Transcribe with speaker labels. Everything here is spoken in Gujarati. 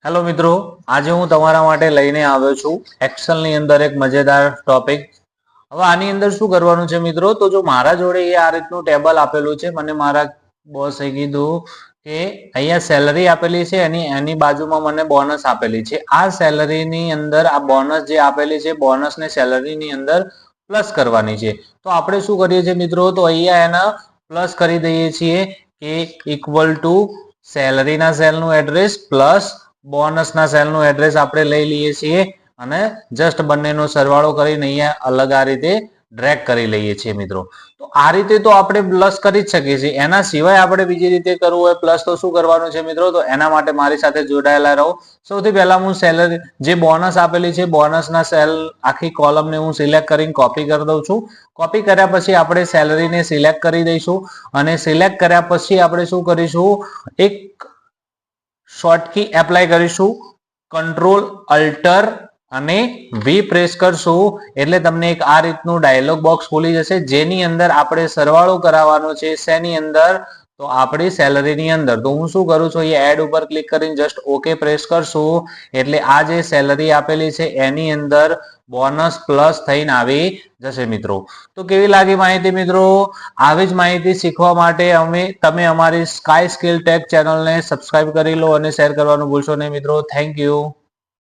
Speaker 1: હેલો મિત્રો, આજે હું તમારા માટે લઈને આવ્યો છું એક્સેલ ની અંદર એક મજેદાર ટોપિક. હવે આની અંદર શું કરવાનું છે મિત્રો, તો જો મારા જોડે આ રીતનું ટેબલ આપેલું છે, મને મારા બોસે કીધું કે અહીંયા સેલરી આપેલી છે, એની બાજુમાં મને બોનસ આપેલી છે. આ સેલરીની અંદર આ બોનસ જે આપેલી છે, બોનસ ને સેલરીની અંદર પ્લસ કરવાની છે. તો આપણે શું કરીએ છીએ મિત્રો, તો અહીંયા એના પ્લસ કરી દઈએ છીએ કે ઇક્વલ ટુ સેલરીના સેલનું એડ્રેસ પ્લસ બોનસના સેલનું એડ્રેસ આપણે લઈ લઈએ છીએ અને જસ્ટ બંનેનો સરવાળો કરીને અહીંયા અલગ આ રીતે ડ્રેગ કરી લઈએ છીએ મિત્રો. તો આ રીતે તો આપણે પ્લસ કરી જ શકીએ છીએ. એના સિવાય આપણે બીજી રીતે કરવું હોય પ્લસ તો શું કરવાનું છે મિત્રો, તો એના માટે મારી સાથે જોડાયેલા રહો. સૌથી પહેલા હું સેલરી જે બોનસ આપેલી છે, બોનસના સેલ આખી કોલમને હું સિલેક્ટ કરીને કોપી કરી દઉં છું. કોપી કર્યા પછી આપણે સેલરીને સિલેક્ટ કરી દઈશું અને સિલેક્ટ કર્યા પછી આપણે શું કરીશું, એક શોર્ટકી એપ્લાય કરીશું, કંટ્રોલ અલ્ટર અને વી પ્રેસ કરશું એટલે તમને એક આ રીતનું ડાયલોગ બોક્સ ખુલી જશે, જેની અંદર આપણે સરવાળો કરાવવાનો છે. શેની અંદર, તો આપણી સેલરીની અંદર. તો હું શું કરું છું, અહીંયા એડ ઉપર ક્લિક કરીને જસ્ટ ઓકે પ્રેસ કરશું એટલે આ જે સેલરી આપેલી છે એની અંદર બોનસ પ્લસ થઈને આવી જશે મિત્રો. તો કેવી લાગી માહિતી મિત્રો? આવી જ માહિતી શીખવા માટે તમે અમારી સ્કાય સ્કિલ ટેક ચેનલને સબસ્ક્રાઇબ કરી લો અને શેર કરવાનું ભૂલશો નહીં મિત્રો. Thank you.